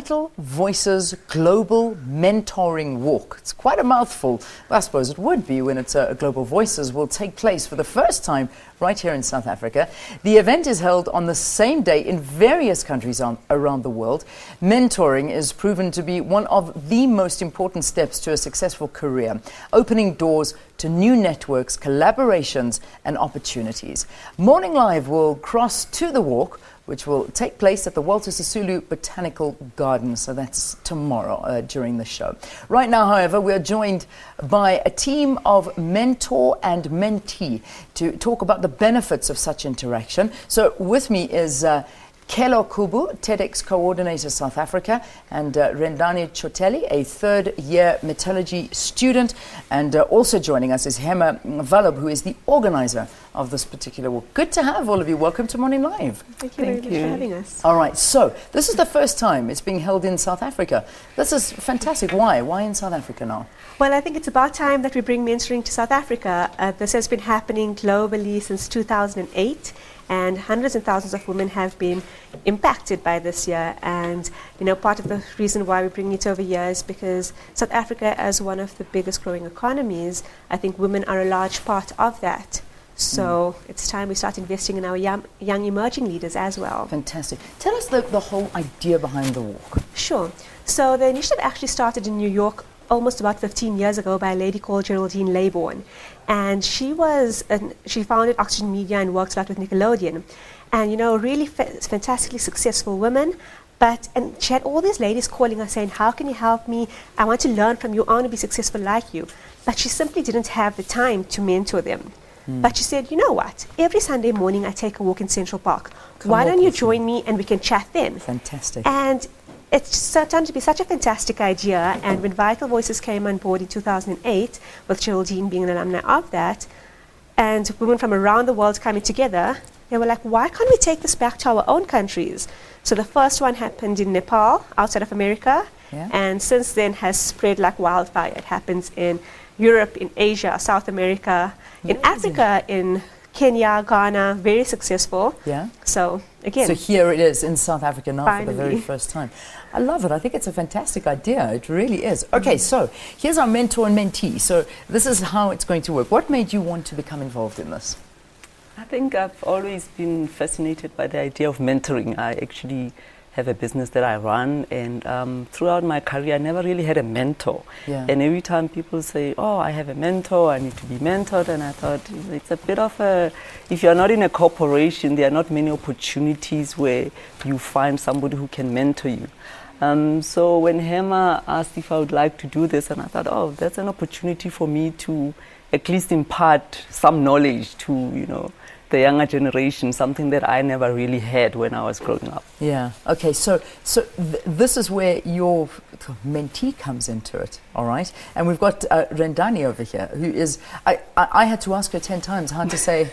Vital Voices Global Mentoring Walk. It's quite a mouthful. I suppose it would be when it's a Global Voices will take place for the first time right here in South Africa. The event is held on the same day in various countries around the world. Mentoring is proven to be one of the most important steps to a successful career, opening doors to new networks, collaborations and opportunities. Morning Live will cross to the walk, which will take place at the Walter Sisulu Botinical Gardens. So that's tomorrow during the show. Right now, however, we are joined by a team of mentor and mentee to talk about the benefits of such interaction. So with me is Kelo Kubu, TEDX Co-ordinator South Africa, and Rendani Tshotheli, a third-year Metallurgy student. And also joining us is Hema Vallab, who is the organizer of this particular walk. Good to have all of you. Welcome to Morning Live. Thank you very much for having us. All right, so this is the first time it's being held in South Africa. This is fantastic. Why? Why in South Africa now? Well, I think it's about time that we bring mentoring to South Africa. This has been happening globally since 2008. And hundreds and thousands of women have been impacted by this year. And, you know, part of the reason why we bring it over here is because South Africa, as one of the biggest growing economies, I think women are a large part of that. So it's time we start investing in our young emerging leaders as well. Fantastic. Tell us the whole idea behind the walk. Sure. So the initiative actually started in New York almost about 15 years ago by a lady called Geraldine Laybourne. And she founded Oxygen Media and worked a lot with Nickelodeon. And, you know, really fantastically successful woman. And she had all these ladies calling her saying, how can you help me? I want to learn from you. I want to be successful like you. But she simply didn't have the time to mentor them. But she said, you know what? Every Sunday morning I take a walk in Central Park. Why don't you join me and we can chat then? Fantastic. And it's turned to be such a fantastic idea. And when Vital Voices came on board in 2008, with Geraldine being an alumni of that, and women from around the world coming together, they were like, why can't we take this back to our own countries? So the first one happened in Nepal, outside of America, and since then has spread like wildfire. It happens in Europe, in Asia, South America, in Africa, in Kenya, Ghana, very successful. Yeah. So again. So here it is in South Africa now Finally. for the very first time. I love it. I think it's a fantastic idea. It really is. Okay, so here's our mentor and mentee. So this is how it's going to work. What made you want to become involved in this? I think I've always been fascinated by the idea of mentoring. I actually have a business that I run, and throughout my career I never really had a mentor. And every time people say, oh, I have a mentor, I need to be mentored, and I thought it's a bit of a, if you're not in a corporation, there are not many opportunities where you find somebody who can mentor you. So when Hema asked if I would like to do this, and I thought, oh, that's an opportunity for me to at least impart some knowledge to, you know, the younger generation, something that I never really had when I was growing up. Yeah. Okay. So this is where your mentee comes into it. All right. And we've got Rendani over here, who is I had to ask her 10 times how to say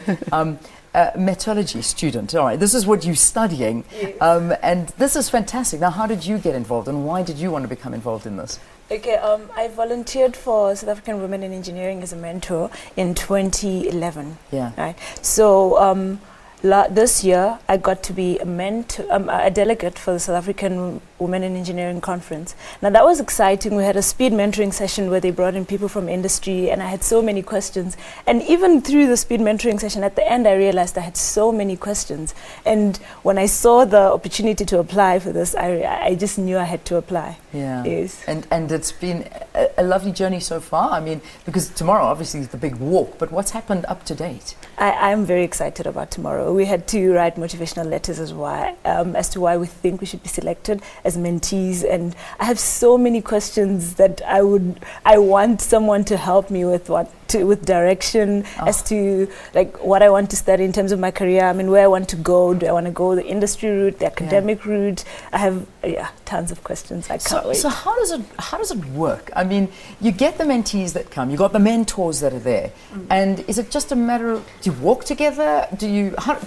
metallurgy student. All right. This is what you're studying, and this is fantastic. Now, how did you get involved, and why did you want to become involved in this? Okay, I volunteered for South African Women in Engineering as a mentor in 2011. Yeah. Right. So this year I got to be a delegate for the South African Women in Engineering Conference. Now that was exciting. We had a speed mentoring session where they brought in people from industry, and I had so many questions. And even through the speed mentoring session, at the end I realized I had so many questions. And when I saw the opportunity to apply for this, I just knew I had to apply. Yeah. Yes. And it's been a lovely journey so far. I mean, because tomorrow obviously is the big walk, but what's happened up to date? I'm very excited about tomorrow. We had to write motivational letters as to why we think we should be selected as mentees, and I have so many questions that I want someone to help me with with direction as to like what I want to study in terms of my career. I mean, where I want to go. Do I want to go the industry route, the academic route? I have tons of questions. I can't wait. So how does it work? I mean, you get the mentees that come, you got the mentors that are there, and is it just a matter of, do you walk together?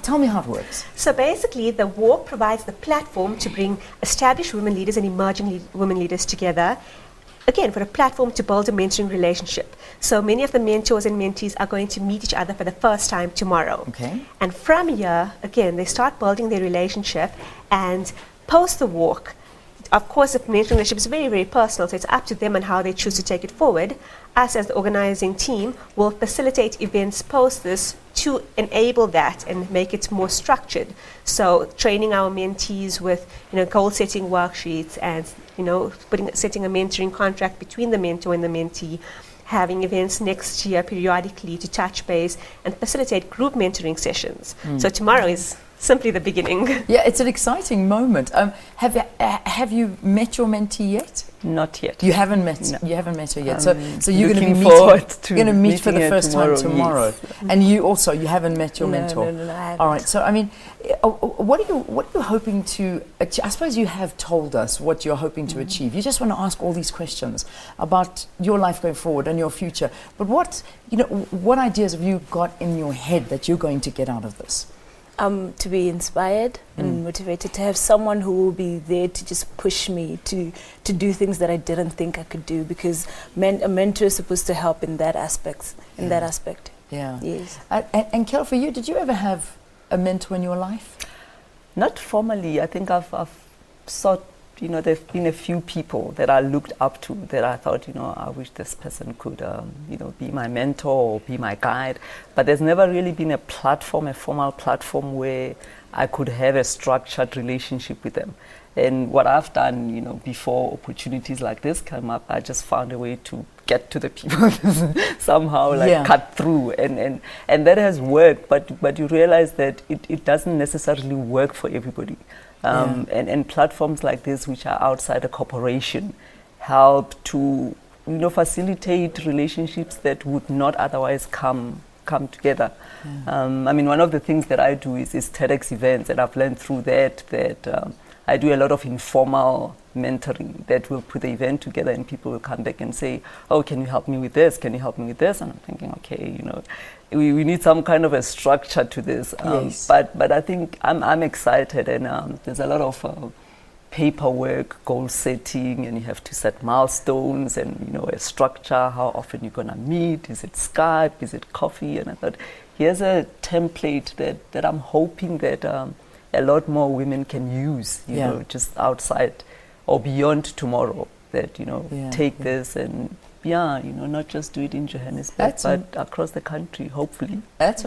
Tell me how it works. So basically, the walk provides the platform to bring established women leaders and emerging women leaders together. Again, for a platform to build a mentoring relationship. So many of the mentors and mentees are going to meet each other for the first time tomorrow. Okay. And from here, again, they start building their relationship, and post the walk, of course, the mentoring relationship is very, very personal, so it's up to them and how they choose to take it forward. Us as the organizing team will facilitate events post this to enable that and make it more structured. So training our mentees with, goal-setting worksheets and, setting a mentoring contract between the mentor and the mentee, having events next year periodically to touch base and facilitate group mentoring sessions. So tomorrow is simply the beginning. Yeah, it's an exciting moment. Have you met your mentee yet? Not yet. You haven't met. No. You haven't met her yet. So you're going to be forward to You're going to meet for the meeting her first time tomorrow. yes. And you haven't met your mentor. No, I haven't. All right. So I mean, what are you hoping to achieve? I suppose you have told us what you're hoping to achieve. You just want to ask all these questions about your life going forward and your future. But what ideas have you got in your head that you're going to get out of this? To be inspired and motivated, to have someone who will be there to just push me to do things that I didn't think I could do, because a mentor is supposed to help in that aspect. Yeah. Yes. And Kelo, for you, did you ever have a mentor in your life? Not formally. I think I've sought, there have been a few people that I looked up to that I thought, I wish this person could, be my mentor or be my guide. But there's never really been a formal platform where I could have a structured relationship with them. And what I've done, before opportunities like this come up, I just found a way to get to the people somehow, cut through. And that has worked, but you realize that it doesn't necessarily work for everybody. And platforms like this, which are outside a corporation, help to facilitate relationships that would not otherwise come together. One of the things that I do is TEDx events, and I've learned through that I do a lot of informal mentoring that will put the event together, and people will come back and say, oh, can you help me with this? Can you help me with this? And I'm thinking, okay, we need some kind of a structure to this. Yes. But I think I'm excited, and there's a lot of paperwork, goal setting, and you have to set milestones and a structure, how often you're gonna meet, is it Skype, is it coffee? And I thought, here's a template that I'm hoping that a lot more women can use, just outside or beyond tomorrow, that take this and not just do it in Johannesburg, but across the country, hopefully. It's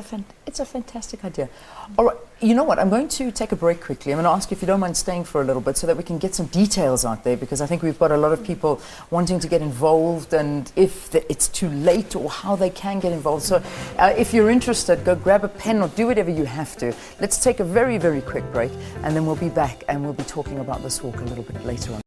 a fantastic idea. All right, you know what? I'm going to take a break quickly. I'm going to ask you if you don't mind staying for a little bit so that we can get some details out there, because I think we've got a lot of people wanting to get involved, and if it's too late or how they can get involved. So if you're interested, go grab a pen or do whatever you have to. Let's take a very, very quick break, and then we'll be back and we'll be talking about this walk a little bit later on.